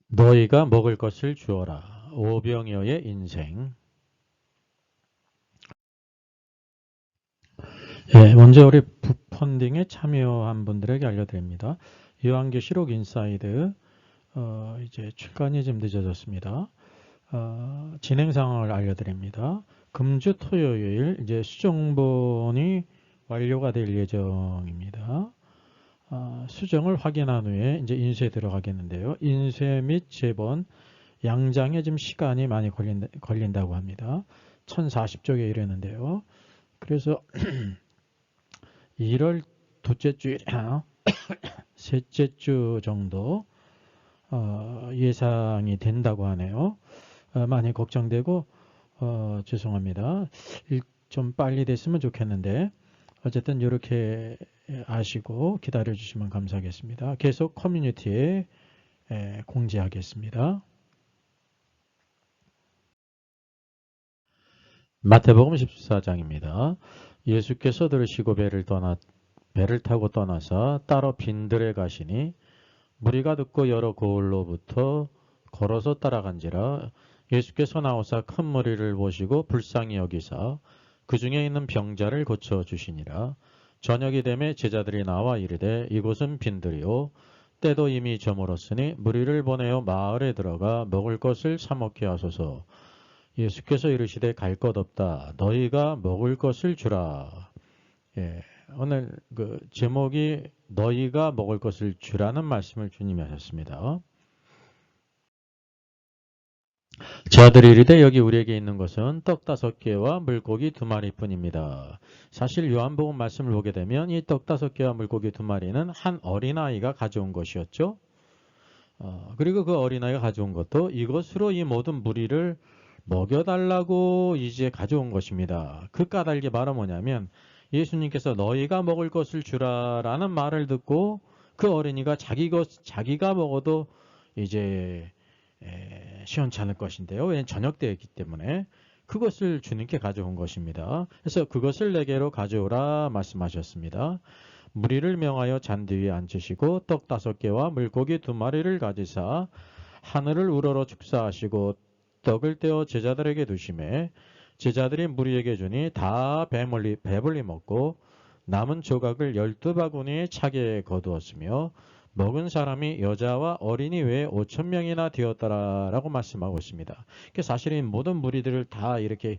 너희가 먹을 것을 주어라. 오병이어의 인생. 먼저 우리 붓펀딩에 참여한 분들에게 알려드립니다. 요한계시록 인사이드 이제 출간이 좀 늦어졌습니다. 진행 상황을 알려드립니다. 금주 토요일 이제 수정본이 완료가 될 예정입니다. 수정을 확인한 후에 이제 인쇄에 들어가겠는데요. 인쇄 및 제본 양장에 좀 시간이 많이 걸린다고 합니다. 1040쪽에 이르는데요. 그래서 1월 둘째 주일이나 셋째 주 정도 예상이 된다고 하네요. 많이 걱정되고 죄송합니다. 좀 빨리 됐으면 좋겠는데 어쨌든 이렇게 아시고 기다려 주시면 감사하겠습니다. 계속 커뮤니티에 공지하겠습니다. 마태복음 14장입니다. 예수께서 들으시고 배를 타고 떠나사 따로 빈들에 가시니 무리가 듣고 여러 고을로부터 걸어서 따라간지라. 예수께서 나오사 큰 무리를 보시고 불쌍히 여기사 그 중에 있는 병자를 고쳐 주시니라. 저녁이 되매 제자들이 나와 이르되 이곳은 빈들이요 때도 이미 저물었으니 무리를 보내어 마을에 들어가 먹을 것을 사 먹게 하소서. 예수께서 이르시되 갈 것 없다. 너희가 먹을 것을 주라. 오늘 그 제목이 너희가 먹을 것을 주라는 말씀을 주님이 하셨습니다. 제자들이 이르되 여기 우리에게 있는 것은 떡 5개와 물고기 2마리뿐입니다. 사실 요한복음 말씀을 보게 되면 이 떡 5개와 물고기 2마리는 한 어린아이가 가져온 것이었죠. 그리고 그 어린아이가 가져온 것도 이것으로 이 모든 무리를 먹여달라고 이제 가져온 것입니다. 그 까닭이 바로 뭐냐면 예수님께서 너희가 먹을 것을 주라라는 말을 듣고 그 어린이가 자기가 먹어도 이제 시원찮을 것인데요. 왜냐하면 저녁 때였기 때문에 그것을 주님께 가져온 것입니다. 그래서 그것을 내게로 가져오라 말씀하셨습니다. 무리를 명하여 잔디 위에 앉으시고 떡 5개와 물고기 2마리를 가지사 하늘을 우러러 축사하시고 떡을 떼어 제자들에게 두시매 제자들이 무리에게 주니 다 배불리 먹고 남은 조각을 12바구니에 차게 거두었으며 먹은 사람이 여자와 어린이 외에 5,000명이나 되었더라라고 말씀하고 있습니다. 사실은 모든 무리들을 다 이렇게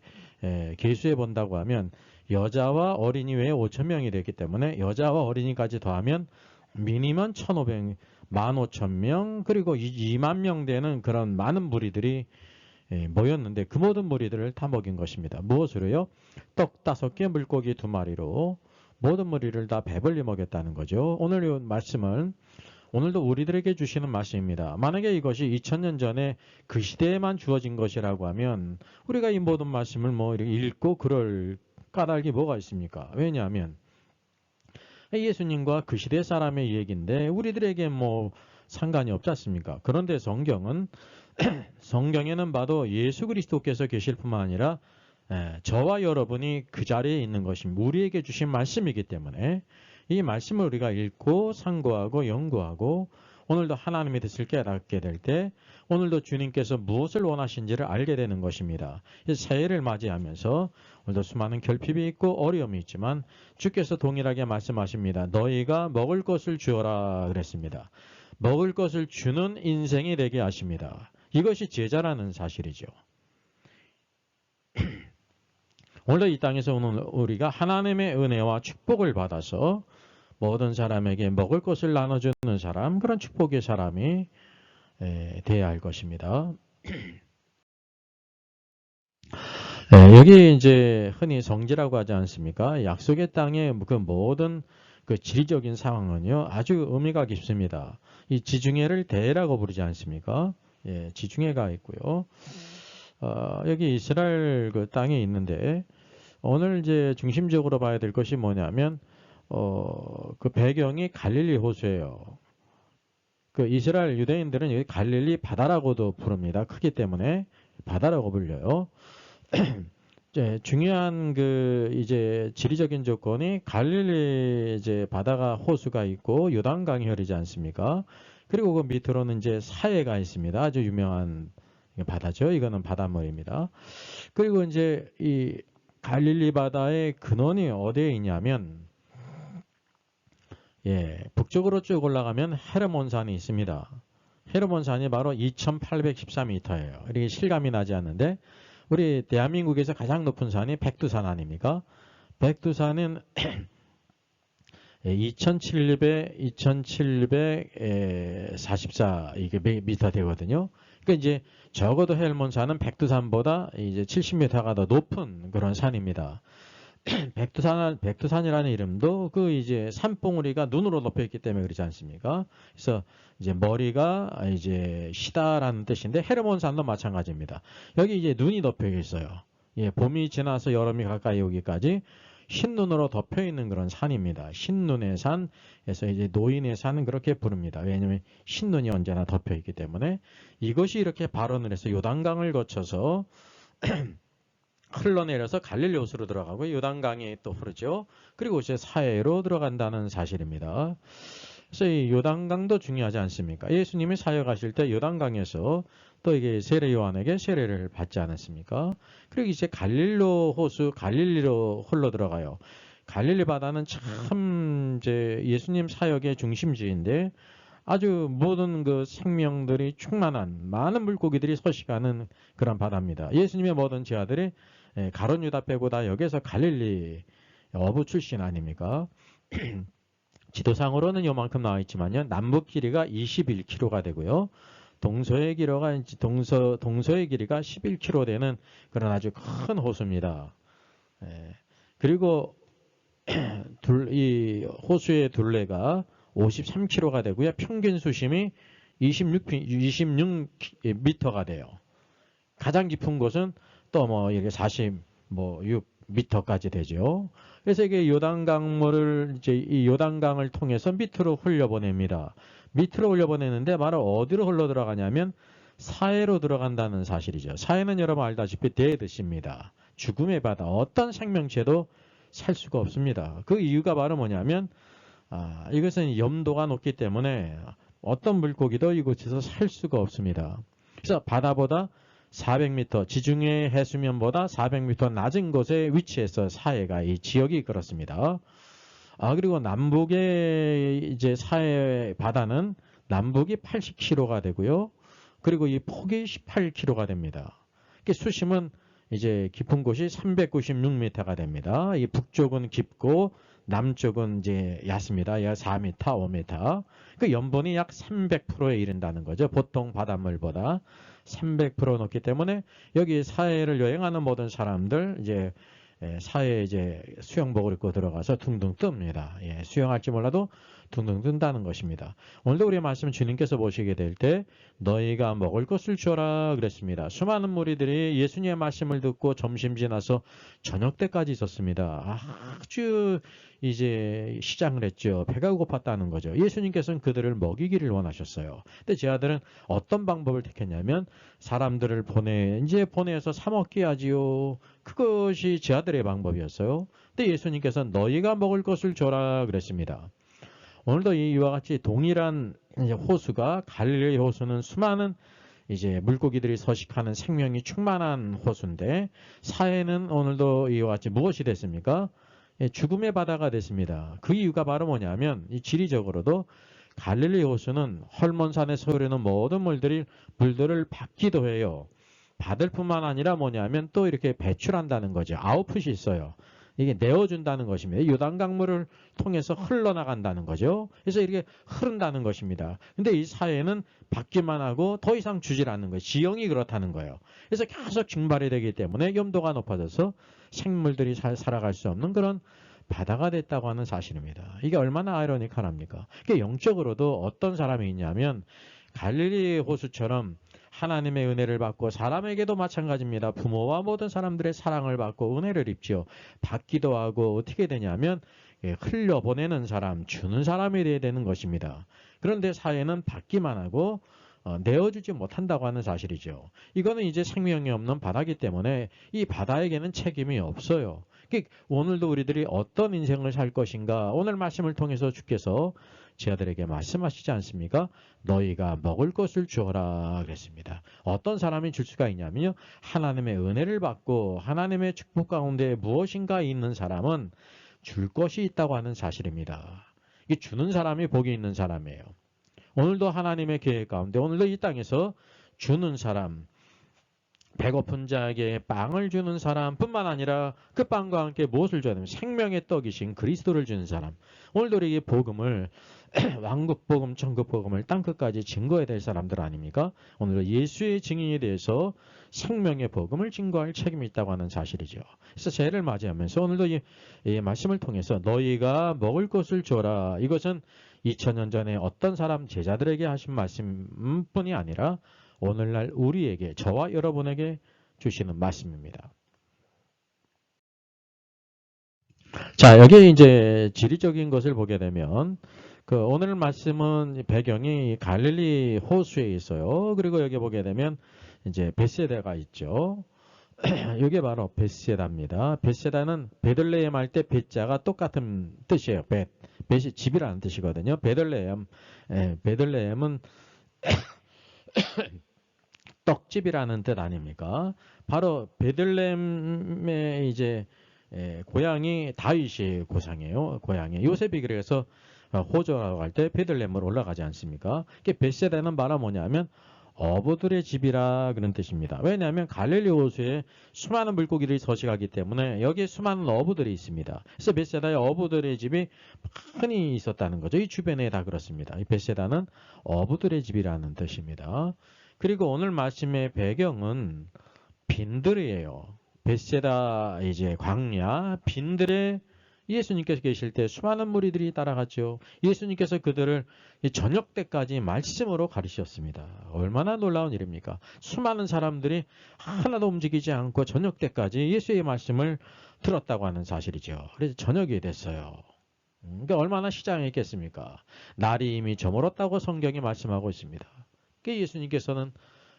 계수해 본다고 하면 여자와 어린이 외에 5,000명이 됐기 때문에 여자와 어린이까지 더하면 미니멈 15,000명 그리고 2만 명 되는 그런 많은 무리들이 모였는데 그 모든 무리들을 다 먹인 것입니다. 무엇으로요? 떡 5개 물고기 2마리로 모든 무리를 다 배불리 먹였다는 거죠. 오늘 이 말씀은 오늘도 우리들에게 주시는 말씀입니다. 만약에 이것이 2000년 전에 그 시대에만 주어진 것이라고 하면 우리가 이 모든 말씀을 뭐 이렇게 읽고 그럴 까닭이 뭐가 있습니까? 왜냐하면 예수님과 그 시대 사람의 얘기인데 우리들에게 뭐 상관이 없지 않습니까? 그런데 성경에는 봐도 예수 그리스도께서 계실 뿐만 아니라 저와 여러분이 그 자리에 있는 것이 우리에게 주신 말씀이기 때문에 이 말씀을 우리가 읽고 상고하고 연구하고 오늘도 하나님의 뜻을 깨닫게 될 때 오늘도 주님께서 무엇을 원하신지를 알게 되는 것입니다. 새해를 맞이하면서 오늘도 수많은 결핍이 있고 어려움이 있지만 주께서 동일하게 말씀하십니다. 너희가 먹을 것을 주어라 그랬습니다. 먹을 것을 주는 인생이 되게 하십니다. 이것이 제자라는 사실이죠. 오늘도 이 땅에서 오늘 우리가 하나님의 은혜와 축복을 받아서 모든 사람에게 먹을 것을 나눠주는 사람, 그런 축복의 사람이 되어야 할 것입니다. 여기 이제 흔히 성지라고 하지 않습니까? 약속의 땅의 그 모든 그 지리적인 상황은요, 아주 의미가 깊습니다. 이 지중해를 대라고 부르지 않습니까? 지중해가 있고요. 여기 이스라엘 그 땅에 있는데 오늘 이제 중심적으로 봐야 될 것이 뭐냐면 그 배경이 갈릴리 호수예요. 그 이스라엘 유대인들은 여기 갈릴리 바다라고도 부릅니다. 크기 때문에 바다라고 불려요. 중요한 그 이제 지리적인 조건이 갈릴리 이제 바다가 호수가 있고 요단강이 흐르지 않습니까? 그리고 그 밑으로는 이제 사해가 있습니다. 아주 유명한 바다죠. 이거는 바닷물입니다. 그리고 이제 이 갈릴리 바다의 근원이 어디에 있냐면, 예, 북쪽으로 쭉 올라가면 헤르몬 산이 있습니다. 헤르몬 산이 바로 2814m예요. 이렇게 실감이 나지 않는데, 우리 대한민국에서 가장 높은 산이 백두산 아닙니까? 백두산은 2744 이게 미터 되거든요. 그러니까 이제 적어도 헬몬산은 백두산보다 이제 70m가 더 높은 그런 산입니다. 백두산이라는 이름도 그 이제 산봉우리가 눈으로 덮여 있기 때문에 그렇지 않습니까? 그래서 이제 머리가 이제 시다라는 뜻인데 헤르몬산도 마찬가지입니다. 여기 이제 눈이 덮여 있어요. 예, 봄이 지나서 여름이 가까이 오기까지 흰눈으로 덮여 있는 그런 산입니다. 흰눈의 산에서 이제 노인의 산은 그렇게 부릅니다. 왜냐하면 흰눈이 언제나 덮여 있기 때문에 이것이 이렇게 발원을 해서 요단강을 거쳐서 흘러내려서 갈릴리 호수로 들어가고 요단강이 또 흐르죠. 그리고 이제 사해로 들어간다는 사실입니다. 그래서 이 요단강도 중요하지 않습니까? 예수님이 사역하실 때 요단강에서 또 이게 세례 요한에게 세례를 받지 않았습니까? 그리고 이제 갈릴로 호수, 갈릴리로 흘러 들어가요. 갈릴리 바다는 참 이제 예수님 사역의 중심지인데 아주 모든 그 생명들이 충만한 많은 물고기들이 서식하는 그런 바다입니다. 예수님의 모든 제자들이 가룟 유다 빼고 다 여기서 갈릴리 어부 출신 아닙니까? 지도상으로는 요만큼 나와 있지만요. 남북 길이가 21km가 되고요. 동서의 길이가 11km 되는 그런 아주 큰 호수입니다. 그리고 이 호수의 둘레가 53km가 되고요. 평균 수심이 26m가 돼요. 가장 깊은 곳은 또 뭐 이렇게 46m까지 되죠. 그래서 이게 요단강물을 이제 이 요단강을 통해서 밑으로 흘려보냅니다. 밑으로 흘려보내는데 바로 어디로 흘러 들어가냐면 사해로 들어간다는 사실이죠. 사해는 여러분 알다시피 대뜻입니다. 죽음의 바다. 어떤 생명체도 살 수가 없습니다. 그 이유가 바로 뭐냐면 이것은 염도가 높기 때문에 어떤 물고기도 이곳에서 살 수가 없습니다. 그래서 바다보다 400m, 지중해 해수면보다 400m 낮은 곳에 위치해서 사해가 이 지역이 그렇습니다. 그리고 남북의 이제 사해 바다는 남북이 80km가 되고요. 그리고 이 폭이 18km가 됩니다. 수심은 이제 깊은 곳이 396m가 됩니다. 이 북쪽은 깊고 남쪽은 이제 얕습니다. 약 4m, 5m. 그 염분이 약 300%에 이른다는 거죠. 보통 바닷물보다 300% 높기 때문에 여기 사해를 여행하는 모든 사람들 이제 사해에 이제 수영복을 입고 들어가서 둥둥 뜹니다. 예, 수영할지 몰라도 둥둥 뜬다는 것입니다. 오늘도 우리의 말씀 주님께서 보시게 될 때 너희가 먹을 것을 줘라 그랬습니다. 수많은 무리들이 예수님의 말씀을 듣고 점심 지나서 저녁 때까지 있었습니다. 아주 이제 시장을 했죠. 배가 고팠다는 거죠. 예수님께서는 그들을 먹이기를 원하셨어요. 근데 제 아들은 어떤 방법을 택했냐면 사람들을 보내서 사 먹게 하지요. 그것이 제 아들의 방법이었어요. 근데 예수님께서는 너희가 먹을 것을 줘라 그랬습니다. 오늘도 이와 같이 동일한 호수가 갈릴리 호수는 수많은 이제 물고기들이 서식하는 생명이 충만한 호수인데 사해는 오늘도 이와 같이 무엇이 됐습니까? 죽음의 바다가 됐습니다. 그 이유가 바로 뭐냐면 이 지리적으로도 갈릴리 호수는 헐몬산에서 흐르는 모든 물들을 받기도 해요. 받을 뿐만 아니라 뭐냐면 또 이렇게 배출한다는 거죠. 아웃풋이 있어요. 이게 내어준다는 것입니다. 요단강물을 통해서 흘러나간다는 거죠. 그래서 이렇게 흐른다는 것입니다. 근데 이 사회는 받기만 하고 더 이상 주질 않는 거예요. 지형이 그렇다는 거예요. 그래서 계속 증발이 되기 때문에 염도가 높아져서 생물들이 살아갈 수 없는 그런 바다가 됐다고 하는 사실입니다. 이게 얼마나 아이러니컬합니까? 영적으로도 어떤 사람이 있냐면 갈릴리 호수처럼 하나님의 은혜를 받고 사람에게도 마찬가지입니다. 부모와 모든 사람들의 사랑을 받고 은혜를 입지요. 받기도 하고 어떻게 되냐면 흘려보내는 사람, 주는 사람이 되어야 되는 것입니다. 그런데 사회는 받기만 하고 내어주지 못한다고 하는 사실이죠. 이거는 이제 생명이 없는 바다이기 때문에 이 바다에게는 책임이 없어요. 오늘도 우리들이 어떤 인생을 살 것인가? 오늘 말씀을 통해서 주께서 제 아들에게 말씀하시지 않습니까? 너희가 먹을 것을 주어라 그랬습니다. 어떤 사람이 줄 수가 있냐면요. 하나님의 은혜를 받고 하나님의 축복 가운데 무엇인가 있는 사람은 줄 것이 있다고 하는 사실입니다. 이 주는 사람이 복이 있는 사람이에요. 오늘도 하나님의 계획 가운데 오늘도 이 땅에서 주는 사람, 배고픈 자에게 빵을 주는 사람뿐만 아니라 그 빵과 함께 무엇을 줘야 되면 생명의 떡이신 그리스도를 주는 사람. 오늘도 우리에게 복음을 왕국 복음, 천국 복음을 땅끝까지 증거해야 될 사람들 아닙니까? 오늘도 예수의 증인에 대해서 생명의 복음을 증거할 책임이 있다고 하는 사실이죠. 그래서 새해를 맞이하면서 오늘도 이 말씀을 통해서 너희가 먹을 것을 줘라. 이것은 2000년 전에 어떤 사람 제자들에게 하신 말씀뿐이 아니라 오늘날 우리에게, 저와 여러분에게 주시는 말씀입니다. 자, 여기 이제 지리적인 것을 보게 되면 오늘 말씀은 배경이 갈릴리 호수에 있어요. 그리고 여기 보게 되면 이제 벳세다가 있죠. 이게 바로 벳세다입니다. 벳세다는 베들레헴 할 때 벳자가 똑같은 뜻이에요. 벳이 집이라는 뜻이거든요. 베들레헴은 떡집이라는 뜻 아닙니까? 바로 베들레헴의 이제 고향이 다윗의 고향이에요. 요셉이 그래서 호적하고 갈 때 베들레헴으로 올라가지 않습니까? 벳세다는 바로 뭐냐면 어부들의 집이라 그런 뜻입니다. 왜냐하면 갈릴리 호수에 수많은 물고기들이 서식하기 때문에 여기에 수많은 어부들이 있습니다. 그래서 벳세다에 어부들의 집이 많이 있었다는 거죠. 이 주변에 다 그렇습니다. 이 벳세다는 어부들의 집이라는 뜻입니다. 그리고 오늘 말씀의 배경은 빈들이에요. 벳세다 이제 광야 빈들에 예수님께서 계실 때 수많은 무리들이 따라갔죠. 예수님께서 그들을 저녁 때까지 말씀으로 가르치셨습니다. 얼마나 놀라운 일입니까? 수많은 사람들이 하나도 움직이지 않고 저녁 때까지 예수의 말씀을 들었다고 하는 사실이죠. 그래서 저녁이 됐어요. 그러니까 얼마나 시장에 있겠습니까? 날이 이미 저물었다고 성경이 말씀하고 있습니다. 예수님께서는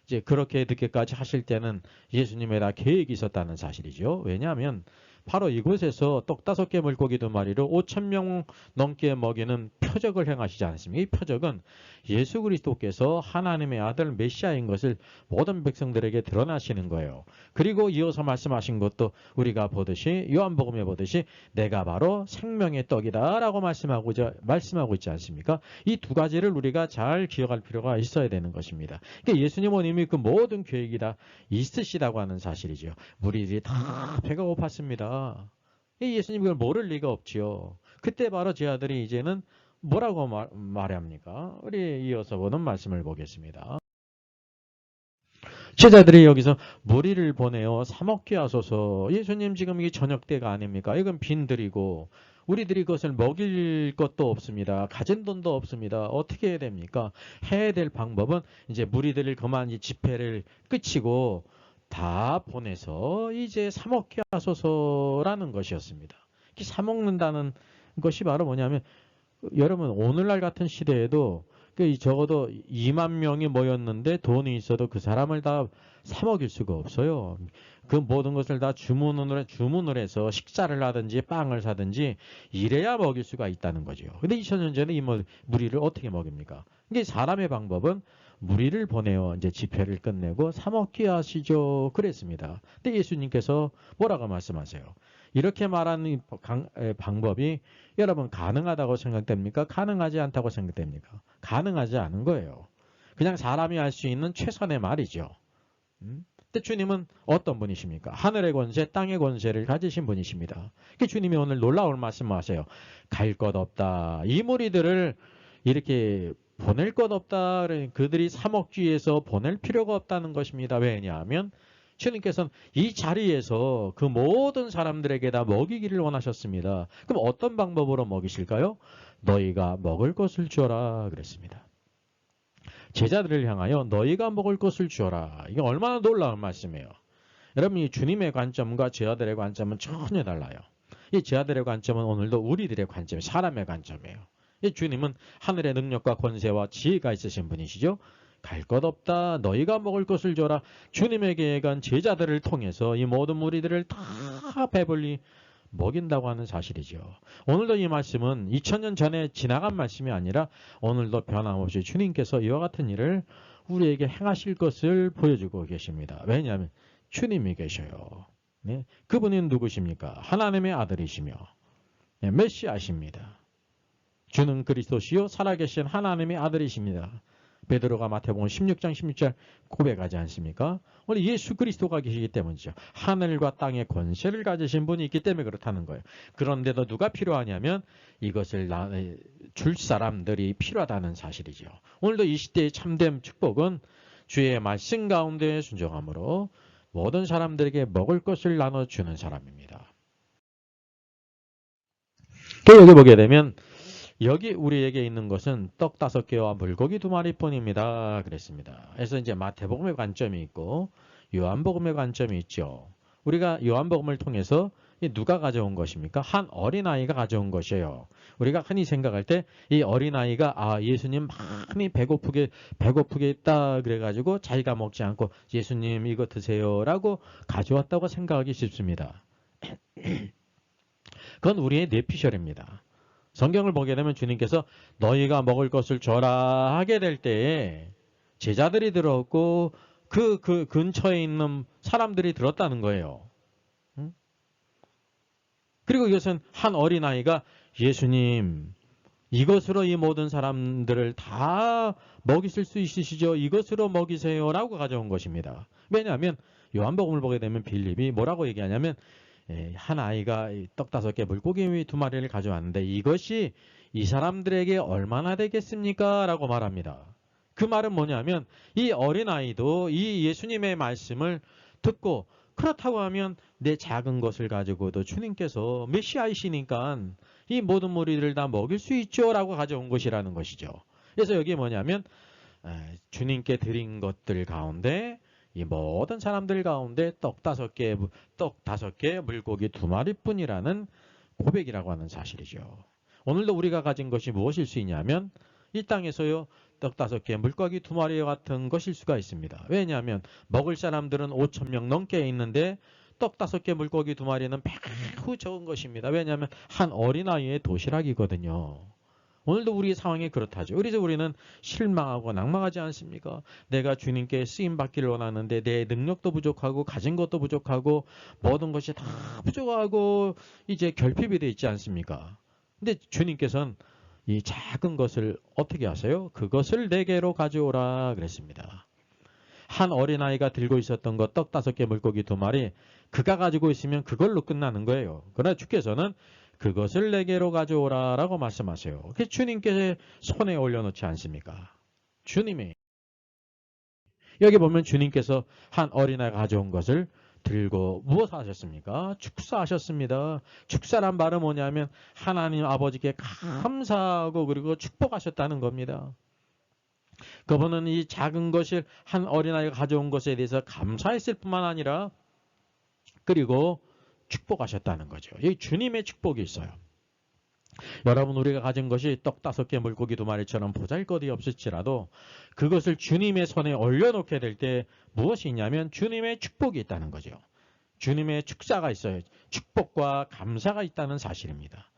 이제 그렇게 늦게까지 하실 때는 예수님에 다 계획이 있었다는 사실이죠. 왜냐하면 바로 이곳에서 떡 5개 물고기 2마리로 5,000명 넘게 먹이는 표적을 행하시지 않습니까? 이 표적은 예수 그리스도께서 하나님의 아들 메시아인 것을 모든 백성들에게 드러나시는 거예요. 그리고 이어서 말씀하신 것도 우리가 보듯이 요한복음에 보듯이 내가 바로 생명의 떡이다 라고 말씀하고 있지 않습니까? 이 두 가지를 우리가 잘 기억할 필요가 있어야 되는 것입니다. 그러니까 예수님은 이미 그 모든 계획이 다 있으시다고 하는 사실이죠. 무리들이 다 배가 고팠습니다. 예수님 그걸 모를 리가 없지요. 그때 바로 제 아들이 이제는 뭐라고 말합니까? 우리 이어서 보는 말씀을 보겠습니다. 제자들이 여기서 무리를 보내어 사 먹게 하소서. 예수님 지금 이게 저녁 때가 아닙니까? 이건 빈들이고 우리들이 그것을 먹일 것도 없습니다. 가진 돈도 없습니다. 어떻게 해야 됩니까? 해야 될 방법은 이제 무리들을 그만 이 집회를 끝이고 다 보내서 이제 사 먹게 하소서라는 것이었습니다. 사 먹는다는 것이 바로 뭐냐면 여러분 오늘날 같은 시대에도 적어도 2만 명이 모였는데 돈이 있어도 그 사람을 다 사 먹일 수가 없어요. 그 모든 것을 다 주문을 해서 식사를 하든지 빵을 사든지 이래야 먹일 수가 있다는 거죠. 근데 2000년 전에 이 무리를 어떻게 먹입니까? 이게 사람의 방법은 무리를 보내어 이제 집회를 끝내고 사 먹게 하시죠. 그랬습니다. 근데 예수님께서 뭐라고 말씀하세요? 이렇게 말하는 방법이 여러분 가능하다고 생각됩니까? 가능하지 않다고 생각됩니까? 가능하지 않은 거예요. 그냥 사람이 할 수 있는 최선의 말이죠. 근데 주님은 어떤 분이십니까? 하늘의 권세, 땅의 권세를 가지신 분이십니다. 주님이 오늘 놀라운 말씀하세요. 갈 것 없다. 이 무리들을 이렇게 보낼 것 없다. 그들이 사 먹기 위해서 보낼 필요가 없다는 것입니다. 왜냐하면 주님께서는 이 자리에서 그 모든 사람들에게 다 먹이기를 원하셨습니다. 그럼 어떤 방법으로 먹이실까요? 너희가 먹을 것을 주어라 그랬습니다. 제자들을 향하여 너희가 먹을 것을 주어라. 이게 얼마나 놀라운 말씀이에요. 여러분 이 주님의 관점과 제 아들의 관점은 전혀 달라요. 이 제 아들의 관점은 오늘도 우리들의 관점, 사람의 관점이에요. 이 주님은 하늘의 능력과 권세와 지혜가 있으신 분이시죠. 갈 것 없다. 너희가 먹을 것을 줘라. 주님의 계획은 제자들을 통해서 이 모든 무리들을 다 배불리 먹인다고 하는 사실이죠. 오늘도 이 말씀은 2000년 전에 지나간 말씀이 아니라 오늘도 변함없이 주님께서 이와 같은 일을 우리에게 행하실 것을 보여주고 계십니다. 왜냐하면 주님이 계셔요. 네? 그분은 누구십니까? 하나님의 아들이시며 네, 메시아십니다. 주는 그리스도시요 살아계신 하나님의 아들이십니다. 베드로가 마태복음 16장 16절 고백하지 않습니까? 원래 예수 그리스도가 계시기 때문이죠. 하늘과 땅의 권세를 가지신 분이 있기 때문에 그렇다는 거예요. 그런데도 누가 필요하냐면 이것을 줄 사람들이 필요하다는 사실이죠. 오늘도 이 시대의 참된 축복은 주의 말씀 가운데 순종함으로 모든 사람들에게 먹을 것을 나눠주는 사람입니다. 또 여기 보게 되면 여기 우리에게 있는 것은 떡 5개와 물고기 2마리뿐입니다. 그랬습니다. 그래서 이제 마태복음의 관점이 있고 요한복음의 관점이 있죠. 우리가 요한복음을 통해서 누가 가져온 것입니까? 한 어린아이가 가져온 것이에요. 우리가 흔히 생각할 때 이 어린아이가 예수님 많이 배고프게 했다 그래가지고 자기가 먹지 않고 예수님 이거 드세요라고 가져왔다고 생각하기 쉽습니다. 그건 우리의 뇌피셜입니다. 성경을 보게 되면 주님께서 너희가 먹을 것을 줘라 하게 될 때에 제자들이 들었고 그 근처에 있는 사람들이 들었다는 거예요. 그리고 이것은 한 어린아이가 예수님 이것으로 이 모든 사람들을 다 먹이실 수 있으시죠? 이것으로 먹이세요라고 가져온 것입니다. 왜냐하면 요한복음을 보게 되면 빌립이 뭐라고 얘기하냐면 한 아이가 떡 5개 물고기 2마리를 가져왔는데 이것이 이 사람들에게 얼마나 되겠습니까? 라고 말합니다. 그 말은 뭐냐면 이 어린아이도 이 예수님의 말씀을 듣고 그렇다고 하면 내 작은 것을 가지고도 주님께서 메시아이시니까 이 모든 무리들을 다 먹일 수 있죠 라고 가져온 것이라는 것이죠. 그래서 여기 뭐냐면 주님께 드린 것들 가운데 이 모든 사람들 가운데 떡 5개, 물고기 2마리뿐이라는 고백이라고 하는 사실이죠. 오늘도 우리가 가진 것이 무엇일 수 있냐면 이 땅에서요 떡 5개, 물고기 2마리 같은 것일 수가 있습니다. 왜냐하면 먹을 사람들은 5,000명 넘게 있는데 떡 5개, 물고기 2마리는 매우 적은 것입니다. 왜냐하면 한 어린아이의 도시락이거든요. 오늘도 우리의 상황이 그렇다죠. 그래서 우리는 실망하고 낭망하지 않습니까? 내가 주님께 쓰임받기를 원하는데 내 능력도 부족하고 가진 것도 부족하고 모든 것이 다 부족하고 이제 결핍이 되어 있지 않습니까? 근데 주님께서는 이 작은 것을 어떻게 하세요? 그것을 내게로 가져오라 그랬습니다. 한 어린아이가 들고 있었던 것 떡 5개 물고기 2마리 그가 가지고 있으면 그걸로 끝나는 거예요. 그러나 주께서는 그것을 내게로 가져오라 라고 말씀하세요. 그게 주님께 손에 올려놓지 않습니까? 주님이 여기 보면 주님께서 한 어린아이가 가져온 것을 들고 무엇 하셨습니까? 축사하셨습니다. 축사란 말은 뭐냐면 하나님 아버지께 감사하고 그리고 축복하셨다는 겁니다. 그분은 이 작은 것을 한 어린아이가 가져온 것에 대해서 감사했을 뿐만 아니라 그리고 축복하셨다는 거죠. 이 주님의 축복이 있어요. 여러분 우리가 가진 것이 떡 5개 물고기 2마리처럼 보잘것이 없을지라도 그것을 주님의 손에 올려놓게 될 때 무엇이 있냐면 주님의 축복이 있다는 거죠. 주님의 축사가 있어요. 축복과 감사가 있다는 사실입니다.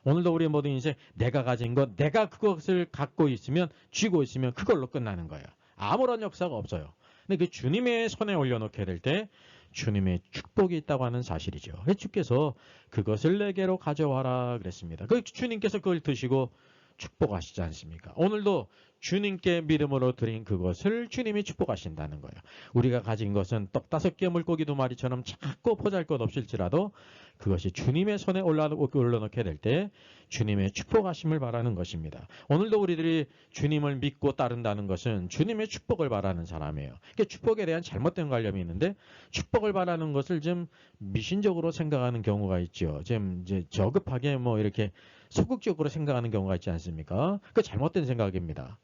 오늘도 우리 모든 인생 내가 가진 것, 내가 그것을 갖고 있으면 쥐고 있으면 그걸로 끝나는 거예요. 아무런 역사가 없어요. 근데 그 주님의 손에 올려놓게 될 때 주님의 축복이 있다고 하는 사실이죠. 주께서 그것을 내게로 가져와라 그랬습니다. 그 주님께서 그걸 드시고 축복하시지 않습니까? 오늘도 주님께 믿음으로 드린 그것을 주님이 축복하신다는 거예요. 우리가 가진 것은 떡 5개 물고기 2마리처럼 작고 보잘것 없을지라도 그것이 주님의 손에 올려놓게 될 때 주님의 축복하심을 바라는 것입니다. 오늘도 우리들이 주님을 믿고 따른다는 것은 주님의 축복을 바라는 사람이에요. 그러니까 축복에 대한 잘못된 관념이 있는데 축복을 바라는 것을 좀 미신적으로 생각하는 경우가 있죠. 좀 이제 저급하게 뭐 이렇게 소극적으로 생각하는 경우가 있지 않습니까? 그 잘못된 생각입니다.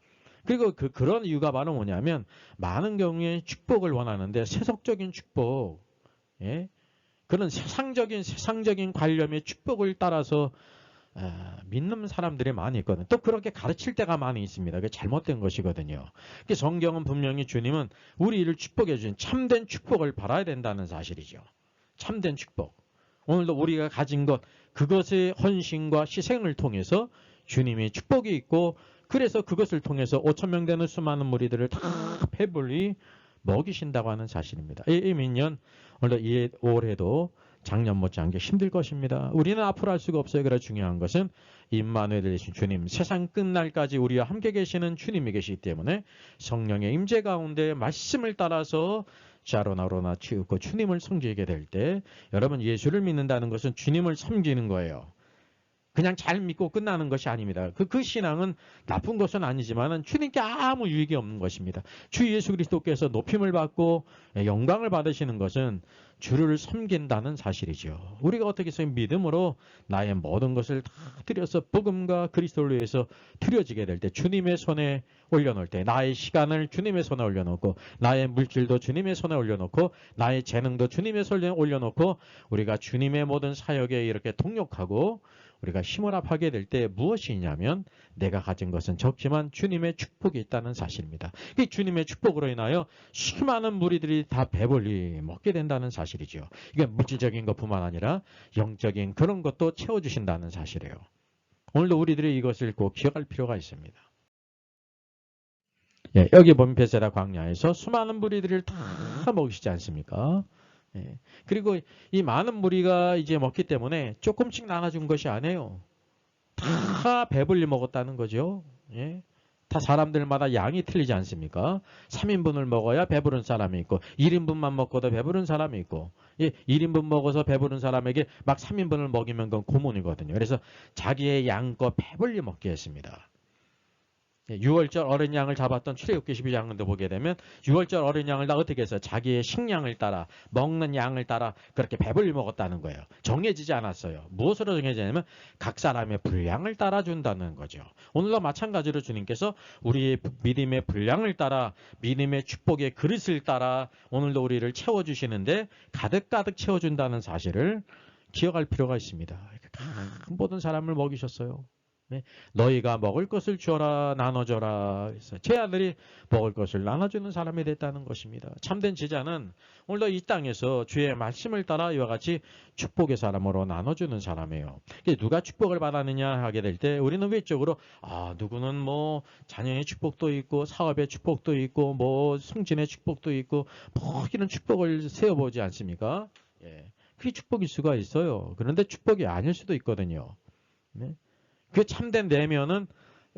그리고 그런 이유가 바로 뭐냐면 많은 경우에 축복을 원하는데 세속적인 축복, 예? 그런 세상적인 관념의 축복을 따라서 믿는 사람들이 많이 있거든요. 또 그렇게 가르칠 때가 많이 있습니다. 그게 잘못된 것이거든요. 성경은 분명히 주님은 우리를 축복해 주신 참된 축복을 바라야 된다는 사실이죠. 참된 축복. 오늘도 우리가 가진 것, 그것의 헌신과 희생을 통해서 주님의 축복이 있고, 그래서 그것을 통해서 5,000명 되는 수많은 무리들을 다 배불리 먹이신다고 하는 사실입니다. 이 민년 올해도 작년 못지않게 힘들 것입니다. 우리는 앞으로 할 수가 없어요. 그래서 중요한 것은 임마누엘 되신 주님, 세상 끝날까지 우리와 함께 계시는 주님이 계시기 때문에 성령의 임재 가운데 말씀을 따라서 자로나로나 치우고 주님을 섬기게 될 때, 여러분 예수를 믿는다는 것은 주님을 섬기는 거예요. 그냥 잘 믿고 끝나는 것이 아닙니다. 그 신앙은 나쁜 것은 아니지만 주님께 아무 유익이 없는 것입니다. 주 예수 그리스도께서 높임을 받고 영광을 받으시는 것은 주를 섬긴다는 사실이죠. 우리가 어떻게 해서 믿음으로 나의 모든 것을 다 드려서 복음과 그리스도를 위해서 드려지게 될 때, 주님의 손에 올려놓을 때, 나의 시간을 주님의 손에 올려놓고, 나의 물질도 주님의 손에 올려놓고, 나의 재능도 주님의 손에 올려놓고, 우리가 주님의 모든 사역에 이렇게 동력하고 우리가 힘을 합하게 될 때 무엇이 있냐면, 내가 가진 것은 적지만 주님의 축복이 있다는 사실입니다. 이 주님의 축복으로 인하여 수많은 무리들이 다 배불리 먹게 된다는 사실이죠. 이게 물질적인 것뿐만 아니라 영적인 그런 것도 채워주신다는 사실이에요. 오늘도 우리들이 이것을 꼭 기억할 필요가 있습니다. 예, 여기 보면 베세다 광야에서 수많은 무리들을 다 먹이시지 않습니까? 예, 그리고 이 많은 무리가 이제 먹기 때문에 조금씩 나눠준 것이 아니에요. 다 배불리 먹었다는 거죠. 예, 다 사람들마다 양이 틀리지 않습니까? 3인분을 먹어야 배부른 사람이 있고, 1인분만 먹고도 배부른 사람이 있고, 예, 1인분 먹어서 배부른 사람에게 막 3인분을 먹이면 그건 고문이거든요. 그래서 자기의 양껏 배불리 먹게 했습니다. 6월절 어린 양을 잡았던 출애굽기 12장도 보게 되면 6월절 어린 양을 다 어떻게 해서 자기의 식량을 따라, 먹는 양을 따라 그렇게 배불리 먹었다는 거예요. 정해지지 않았어요. 무엇으로 정해지냐면 각 사람의 분량을 따라 준다는 거죠. 오늘도 마찬가지로 주님께서 우리의 믿음의 분량을 따라, 믿음의 축복의 그릇을 따라 오늘도 우리를 채워주시는데 가득가득 채워준다는 사실을 기억할 필요가 있습니다. 모든 사람을 먹이셨어요. 네, 너희가 먹을 것을 주어라, 나눠줘라. 그래서 제 아들이 먹을 것을 나눠주는 사람이 됐다는 것입니다. 참된 제자는 오늘도 이 땅에서 주의 말씀을 따라 이와 같이 축복의 사람으로 나눠주는 사람이에요. 누가 축복을 받았느냐 하게 될 때 우리는 외적으로 누구는 뭐 자녀의 축복도 있고 사업의 축복도 있고 뭐 승진의 축복도 있고 뭐 이런 축복을 세워보지 않습니까? 예, 그게 축복일 수가 있어요. 그런데 축복이 아닐 수도 있거든요. 네? 그 참된 내면은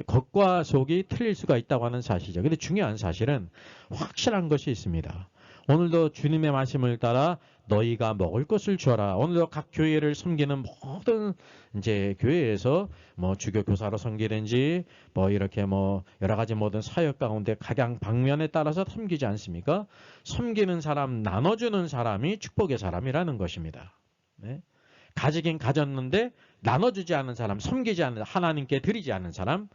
겉과 속이 틀릴 수가 있다고 하는 사실이죠. 근데 중요한 사실은 확실한 것이 있습니다. 오늘도 주님의 말씀을 따라 너희가 먹을 것을 주어라. 오늘도 각 교회를 섬기는 모든 이제 교회에서 뭐 주교 교사로 섬기든지 뭐 이렇게 뭐 여러 가지 모든 사역 가운데 각양 방면에 따라서 섬기지 않습니까? 섬기는 사람, 나눠주는 사람이 축복의 사람이라는 것입니다. 네? 가지긴 가졌는데 나눠주지 않는 사람, 섬기지 않는, 하나님께 드리지 않는 사람,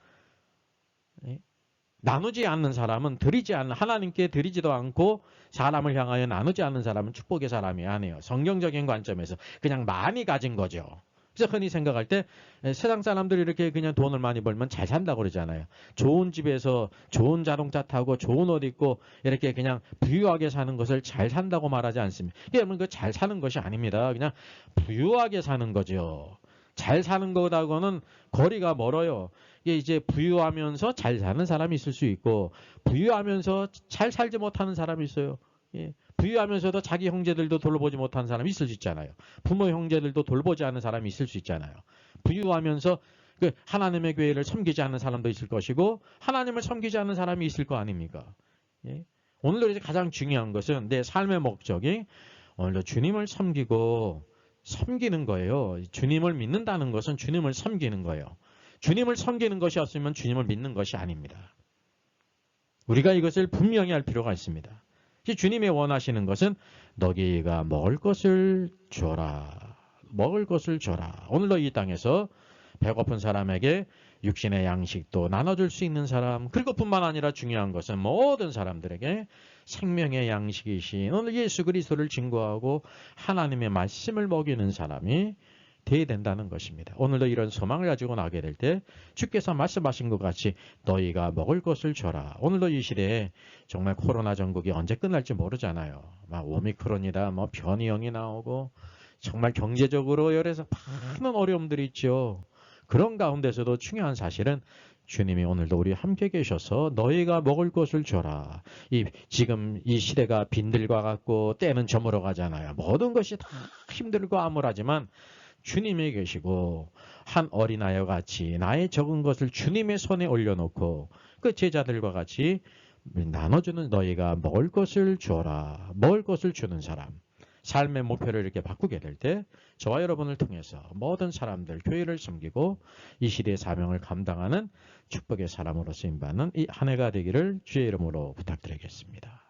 나누지 않는 사람은 드리지 않는, 하나님께 드리지도 않고 사람을 향하여 나누지 않는 사람은 축복의 사람이 아니에요. 성경적인 관점에서 그냥 많이 가진 거죠. 그래서 흔히 생각할 때 세상 사람들이 이렇게 그냥 돈을 많이 벌면 잘 산다고 그러잖아요. 좋은 집에서 좋은 자동차 타고 좋은 옷 입고 이렇게 그냥 부유하게 사는 것을 잘 산다고 말하지 않습니다. 여러분 그 잘 사는 것이 아닙니다. 그냥 부유하게 사는 거죠. 잘 사는 것하고는 거리가 멀어요. 이게 이제 부유하면서 잘 사는 사람이 있을 수 있고 부유하면서 잘 살지 못하는 사람이 있어요. 예. 부유하면서도 자기 형제들도 돌보지 못하는 사람이 있을 수 있잖아요. 부모 형제들도 돌보지 않는 사람이 있을 수 있잖아요. 부유하면서 그 하나님의 교회를 섬기지 않는 사람도 있을 것이고 하나님을 섬기지 않는 사람이 있을 거 아닙니까? 예. 오늘도 이제 가장 중요한 것은 내 삶의 목적이 오늘도 주님을 섬기는 거예요. 주님을 믿는다는 것은 주님을 섬기는 거예요. 주님을 섬기는 것이 없으면 주님을 믿는 것이 아닙니다. 우리가 이것을 분명히 할 필요가 있습니다. 주님이 원하시는 것은 너희가 먹을 것을 줘라. 먹을 것을 줘라. 오늘도 이 땅에서 배고픈 사람에게 육신의 양식도 나눠줄 수 있는 사람, 그것뿐만 아니라 중요한 것은 모든 사람들에게 생명의 양식이신 오늘 예수 그리스도를 증거하고 하나님의 말씀을 먹이는 사람이 되어야 된다는 것입니다. 오늘도 이런 소망을 가지고 나게 될 때 주께서 말씀하신 것 같이 너희가 먹을 것을 줘라. 오늘도 이 시대에 정말 코로나 전국이 언제 끝날지 모르잖아요. 막 오미크론이다, 뭐 변이형이 나오고 정말 경제적으로 여러 해서 많은 어려움들이 있죠. 그런 가운데서도 중요한 사실은 주님이 오늘도 우리 함께 계셔서 너희가 먹을 것을 줘라. 지금 이 시대가 빈들과 같고 때는 저물어 가잖아요. 모든 것이 다 힘들고 암울하지만 주님이 계시고 한 어린아이와 같이 나의 적은 것을 주님의 손에 올려놓고 그 제자들과 같이 나눠주는 너희가 먹을 것을 주어라. 먹을 것을 주는 사람. 삶의 목표를 이렇게 바꾸게 될 때 저와 여러분을 통해서 모든 사람들 교회를 섬기고 이 시대의 사명을 감당하는 축복의 사람으로 쓰임받는 이 한 해가 되기를 주의 이름으로 부탁드리겠습니다.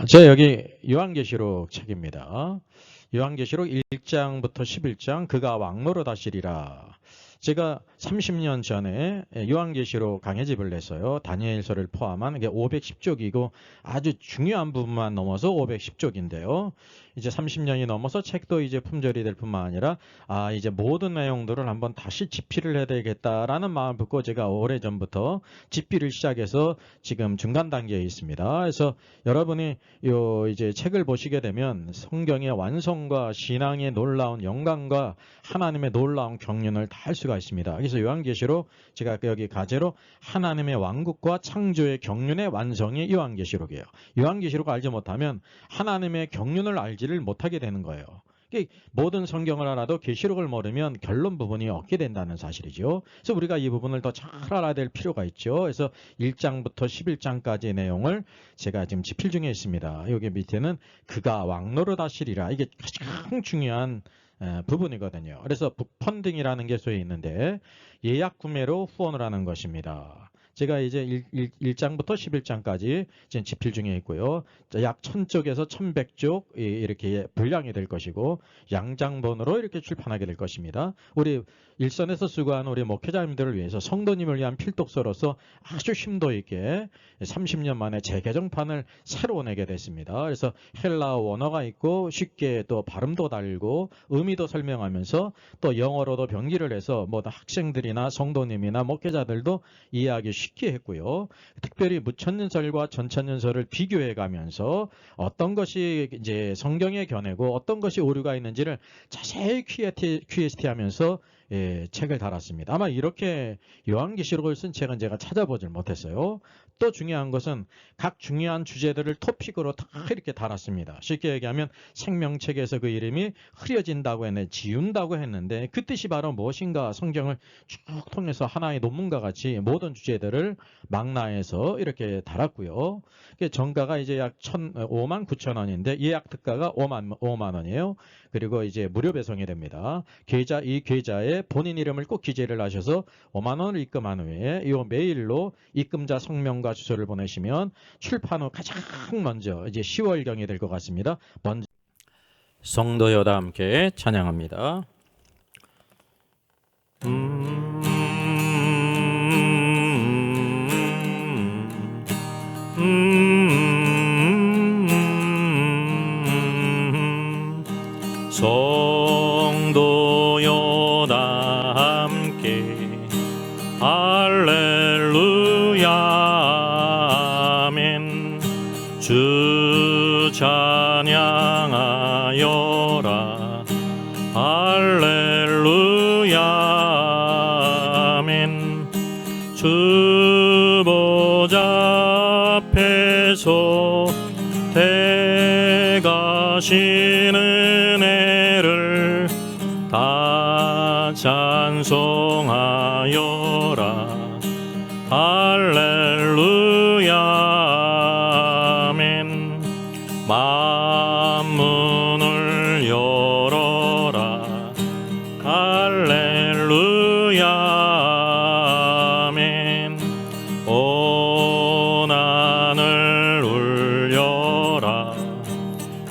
저 여기 요한계시록 책입니다. 요한계시록 1장부터 11장 그가 왕노로 다시리라. 제가 30년 전에 요한계시록 강해집을 냈어요. 다니엘서를 포함한 게 510쪽이고 아주 중요한 부분만 넘어서 510쪽인데요. 이제 30년이 넘어서 책도 이제 품절이 될 뿐만 아니라 이제 모든 내용들을 한번 다시 집필을 해야 되겠다라는 마음을 품고 제가 오래전부터 집필을 시작해서 지금 중간 단계에 있습니다. 그래서 여러분이 이제 책을 보시게 되면 성경의 완성과 신앙의 놀라운 영광과 하나님의 놀라운 경륜을 다 알 수가 있습니다. 그래서 요한계시록 제가 여기 가제로 하나님의 왕국과 창조의 경륜의 완성이 요한계시록이에요. 요한계시록 알지 못하면 하나님의 경륜을 알지를 못하게 되는 거예요. 모든 성경을 알아도 계시록을 모르면 결론 부분이 없게 된다는 사실이죠. 그래서 우리가 이 부분을 더 잘 알아야 될 필요가 있죠. 그래서 1장부터 11장까지의 내용을 제가 지금 집필 중에 있습니다. 여기 밑에는 그가 왕노로 다시리라. 이게 가장 중요한 부분이거든요. 그래서 북펀딩이라는 게 소위 있는데 예약 구매로 후원을 하는 것입니다. 제가 이제 1장부터 11장까지 지금 집필 중에 있고요. 약 1000쪽에서 1100쪽 이렇게 분량이 될 것이고 양장본으로 이렇게 출판하게 될 것입니다. 우리 일선에서 수고하는 우리 목회자님들을 위해서 성도님을 위한 필독서로서 아주 심도 있게 30년 만에 재개정판을 새로 내게 됐습니다. 그래서 헬라어 원어가 있고 쉽게 또 발음도 달고 의미도 설명하면서 또 영어로도 병기를 해서 학생들이나 성도님이나 목회자들도 이해하기 쉽게 했고요. 특별히 무천년설과 전천년설을 비교해 가면서 어떤 것이 이제 성경의 견해고 어떤 것이 오류가 있는지를 자세히 QST 하면서 책을 달았습니다. 아마 이렇게 요한계시록을 쓴 책은 제가 찾아보질 못했어요. 또 중요한 것은 각 중요한 주제들을 토픽으로 다 이렇게 달았습니다. 쉽게 얘기하면 생명책에서 그 이름이 흐려진다고 했는데 지운다고 했는데 그 뜻이 바로 무엇인가 성경을 쭉 통해서 하나의 논문과 같이 모든 주제들을 망라해서 이렇게 달았고요. 정가가 이제 약 59,000원인데 예약 특가가 5만 원이에요. 그리고 이제 무료 배송이 됩니다. 이 계좌에 본인 이름을 꼭 기재를 하셔서 5만 원을 입금한 후에 이 메일로 입금자 성명과 주소를 보내시면 출판 후 가장 먼저 이제 10월경이 될 것 같습니다. 먼저 성도여다 함께 찬양합니다. 성도여다 함께 할렐루야 아멘. 주 찬양하여라 할렐루야 아멘. 주 보좌 앞에서 대가시는 다 찬송하여라 할렐루야 아멘. 만문을 열어라 할렐루야 아멘. 온 하늘 울려라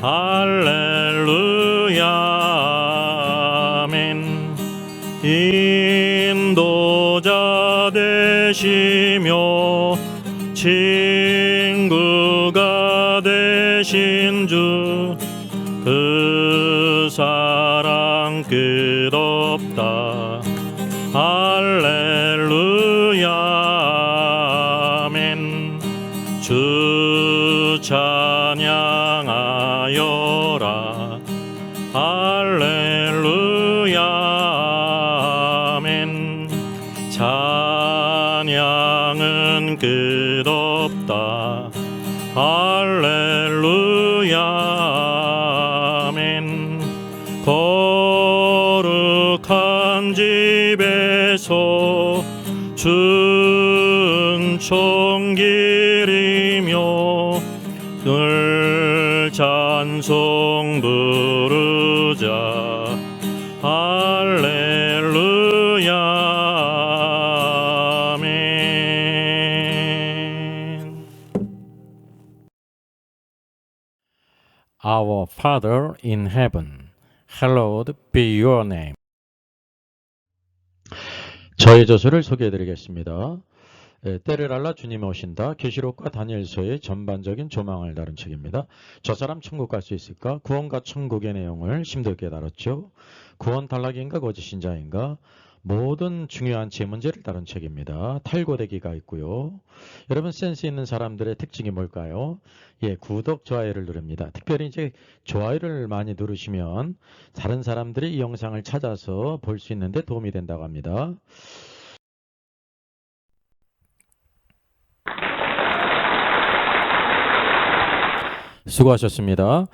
할렐루야 인도자 되시며 친구가 되신 주 그 사랑 끝없다 할렐루야 아멘. 주 찬양하 하여라. 할렐루야 아멘. 찬양은 끝없다. 할렐루야 아멘. 거룩한 집에서 순종기리며 늘 찬송 부르자. 할렐루야 아멘. Our Father in heaven, hallowed be your name. 저의 저서를 소개해드리겠습니다. 때를 알라 주님이 오신다. 계시록과 다니엘서의 전반적인 조망을 다룬 책입니다. 저 사람 천국 갈 수 있을까? 구원과 천국의 내용을 심도있게 다뤘죠. 구원 탈락인가 거짓 자인가? 모든 중요한 문제를 다룬 책입니다. 탈고되기가 있고요. 여러분 센스 있는 사람들의 특징이 뭘까요? 구독, 좋아요를 누릅니다. 특별히 이제 좋아요를 많이 누르시면 다른 사람들이 이 영상을 찾아서 볼 수 있는데 도움이 된다고 합니다. 수고하셨습니다.